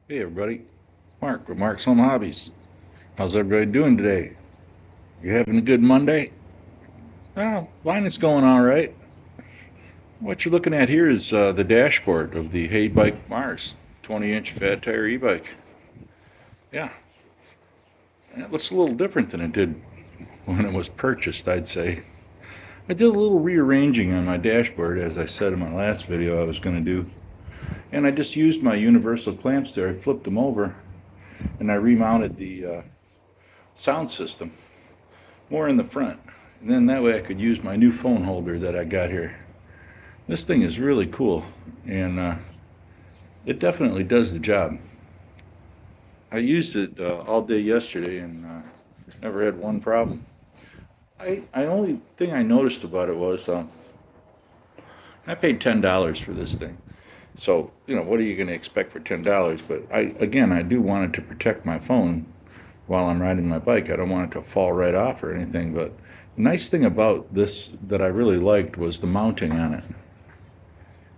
Hey everybody, Mark with Mark's Home Hobbies. How's everybody doing today? You having a good Monday? Oh, mine is going all right. What you're looking at here is the dashboard of the Hay Bike Mars 20-inch fat tire e-bike. Yeah, it looks a little different than it did when it was purchased, I'd say. I did a little rearranging on my dashboard, as I said in my last video I was going to do, and I just used my universal clamps there. I flipped them over and I remounted the sound system more in the front. And then that way I could use my new phone holder that I got here. This thing is really cool, and it definitely does the job. I used it all day yesterday and never had one problem. I only thing I noticed about it was I paid $10 for this thing. So, what are you going to expect for $10? But I do want it to protect my phone while I'm riding my bike. I don't want it to fall right off or anything. But the nice thing about this that I really liked was the mounting on it.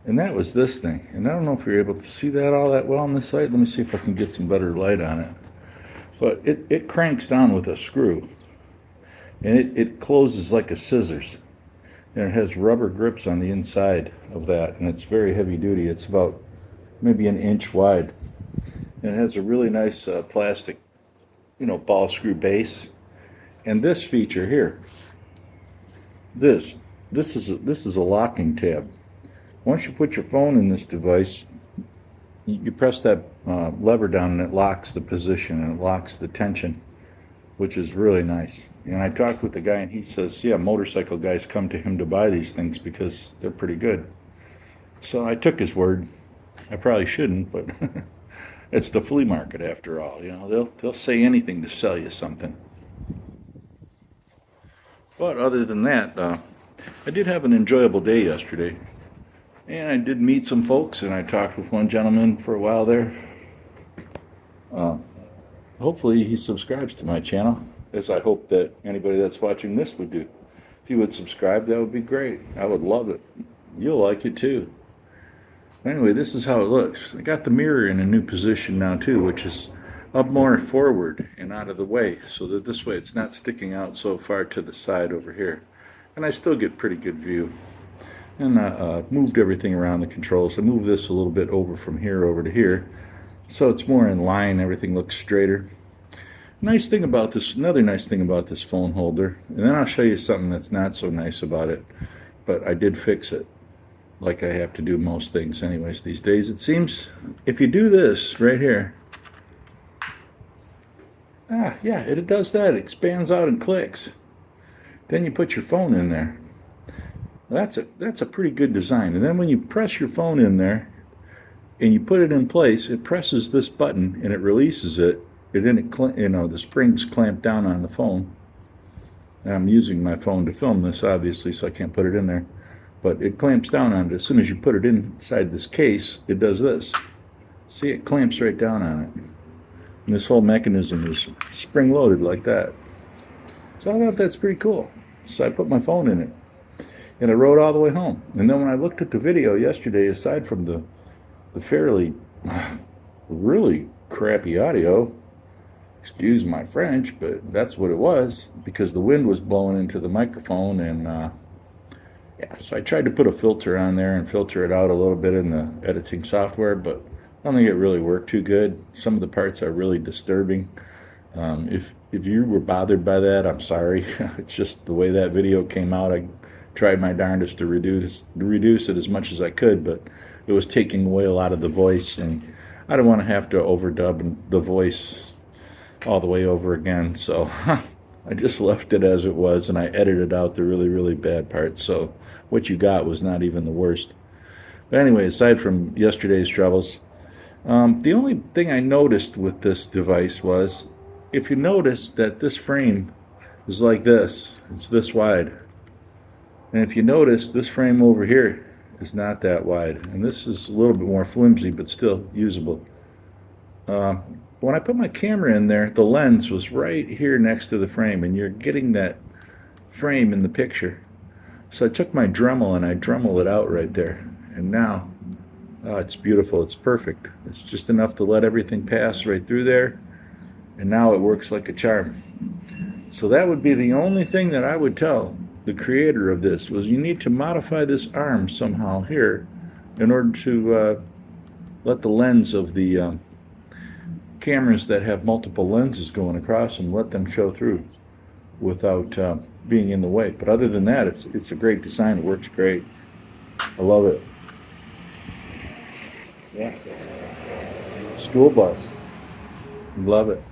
And that was this thing. And I don't know if you're able to see that all that well on this side. Let me see if I can get some better light on it. But it cranks down with a screw. And it closes like a scissors. And it has rubber grips on the inside of that. And it's very heavy duty. It's about maybe an inch wide. And it has a really nice plastic, ball screw base. And this feature here, this this is a locking tab. Once you put your phone in this device, you press that lever down and it locks the position and it locks the tension, which is really nice. And I talked with the guy and he says, yeah, motorcycle guys come to him to buy these things because they're pretty good. So I took his word. I probably shouldn't, but it's the flea market after all. They'll say anything to sell you something. But other than that, I did have an enjoyable day yesterday. And I did meet some folks, and I talked with one gentleman for a while there. Uh, Hopefully, he subscribes to my channel, as I hope that anybody that's watching this would do. If you would subscribe, that would be great. I would love it. You'll like it too. Anyway, this is how it looks. I got the mirror in a new position now too, which is up more forward and out of the way, so that this way it's not sticking out so far to the side over here. And I still get pretty good view. And I moved everything around the controls. I moved this a little bit over from here over to here, so it's more in line. Everything looks straighter. Nice thing about this, another nice thing about this phone holder, and then I'll show you something that's not so nice about it, but I did fix it, like I have to do most things anyways these days, it seems. If you do this right here, yeah, it does that. It expands out and clicks. Then you put your phone in there. That's a pretty good design. And then when you press your phone in there and you put it in place, it presses this button and it releases it. And then the springs clamp down on the phone. And I'm using my phone to film this, obviously, so I can't put it in there. But it clamps down on it. As soon as you put it inside this case, it does this. See, it clamps right down on it. And this whole mechanism is spring-loaded like that. So I thought that's pretty cool. So I put my phone in it. And I rode all the way home. And then when I looked at the video yesterday, aside from the fairly, really crappy audio, excuse my French, but that's what it was, because the wind was blowing into the microphone. And yeah, so I tried to put a filter on there and filter it out a little bit in the editing software, but I don't think it really worked too good. Some of the parts are really disturbing. If you were bothered by that, I'm sorry. It's just the way that video came out. I tried my darndest to reduce it as much as I could, but it was taking away a lot of the voice, and I don't want to have to overdub the voice all the way over again. So I just left it as it was, and I edited out the really, really bad parts. So what you got was not even the worst. But anyway, aside from yesterday's troubles, the only thing I noticed with this device was, if you notice that this frame is like this, it's this wide. And if you notice, this frame over here is not that wide. And this is a little bit more flimsy, but still usable. When I put my camera in there, the lens was right here next to the frame, and you're getting that frame in the picture. So I took my Dremel and I Dremeled it out right there. And now Oh, it's beautiful. It's perfect. It's just enough to let everything pass right through there, and now it works like a charm. So that would be the only thing that I would tell the creator of this was you need to modify this arm somehow here in order to let the lens of the cameras that have multiple lenses going across them, let them show through without being in the way. But other than that, it's a great design. It works great. I love it. Yeah. School bus. Love it.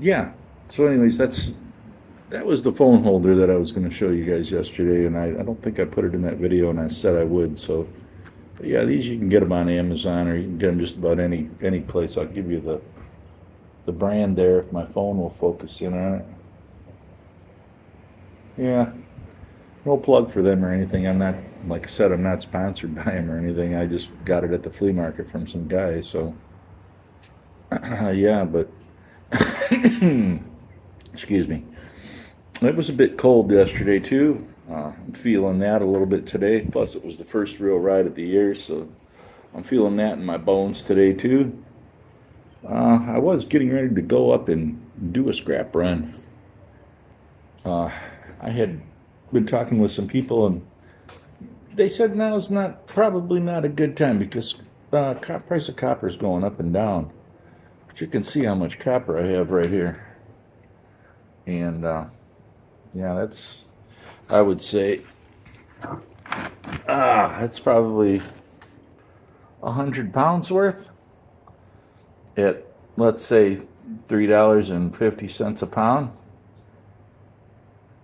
Yeah. So, anyways, that was the phone holder that I was going to show you guys yesterday, and I don't think I put it in that video, and I said I would. So, but yeah, these you can get them on Amazon, or you can get them just about any place. I'll give you the brand there if my phone will focus in on it. Yeah, no plug for them or anything. I'm not, like I said, I'm not sponsored by them or anything. I just got it at the flea market from some guy. So, yeah, but excuse me. It was a bit cold yesterday too. I'm feeling that a little bit today. Plus, it was the first real ride of the year, so I'm feeling that in my bones today too. I was getting ready to go up and do a scrap run. Uh, I had been talking with some people, and they said now's probably not a good time because price of copper is going up and down. But you can see how much copper I have right here, and yeah, I would say that's probably 100 pounds worth at, let's say, $3.50 a pound.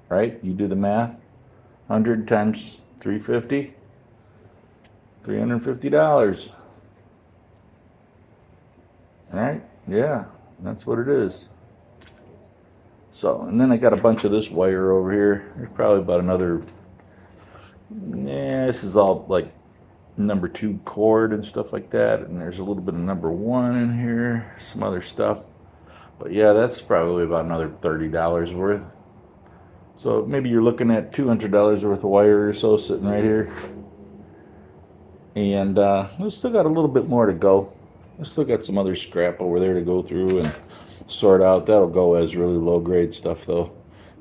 Right? You do the math. 100 times 350, $350. All right? Yeah, that's what it is. So, and then I got a bunch of this wire over here. There's probably about another, yeah, this is all like number 2 cord and stuff like that. And there's a little bit of number 1 in here, some other stuff. But yeah, that's probably about another $30 worth. So maybe you're looking at $200 worth of wire or so sitting right here. And we still got a little bit more to go. I still got some other scrap over there to go through and sort out. That'll go as really low grade stuff though.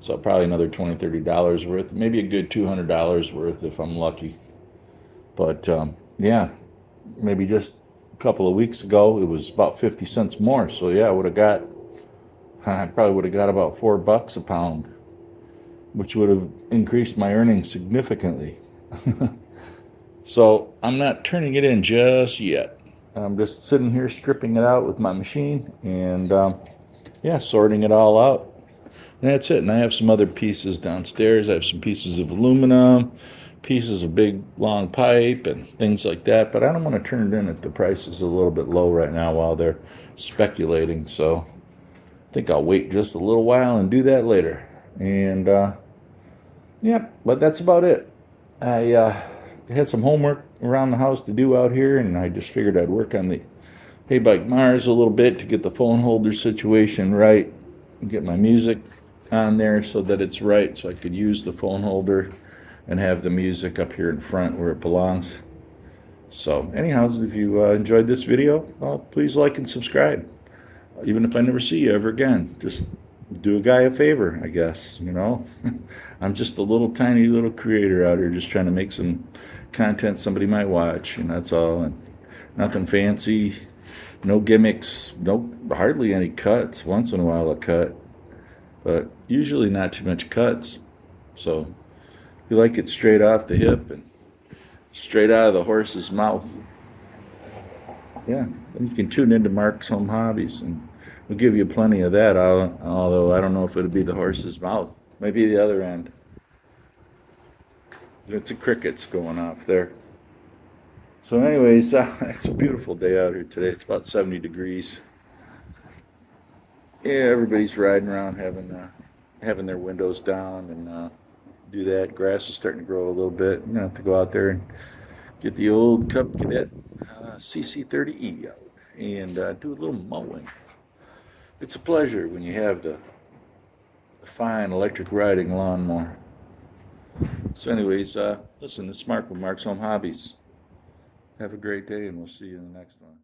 So probably another $20, $30 worth. Maybe a good $200 worth if I'm lucky. But yeah, maybe just a couple of weeks ago it was about 50 cents more. So yeah, I probably would have got about $4 a pound, which would have increased my earnings significantly. So I'm not turning it in just yet. I'm just sitting here stripping it out with my machine and yeah, sorting it all out. And that's it. And I have some other pieces downstairs. I have some pieces of aluminum, pieces of big long pipe and things like that. But I don't want to turn it in if the price is a little bit low right now while they're speculating. So I think I'll wait just a little while and do that later. And yeah, but that's about it. I had some homework around the house to do out here, and I just figured I'd work on the Ebike Mars a little bit to get the phone holder situation right, and get my music on there so that it's right, so I could use the phone holder and have the music up here in front where it belongs. So anyhow, if you enjoyed this video, please like and subscribe. Even if I never see you ever again, just do a guy a favor, I guess, you know. I'm just a little tiny little creator out here just trying to make some content somebody might watch, and that's all. And nothing fancy, no gimmicks, hardly any cuts. Once in a while a cut, but usually not too much cuts. So you like it straight off the hip and straight out of the horse's mouth. Yeah, and you can tune into Mark's Home Hobbies, and we'll give you plenty of that, although I don't know if it'll be the horse's mouth. Maybe the other end. It's a crickets going off there. So anyways, it's a beautiful day out here today. It's about 70 degrees. Yeah, everybody's riding around having their windows down and do that. Grass is starting to grow a little bit. I'm going to have to go out there and get the old Cub Cadet CC30E out and do a little mowing. It's a pleasure when you have the fine electric riding lawnmower. So anyways, listen, this is Mark with Mark's Home Hobbies. Have a great day, and we'll see you in the next one.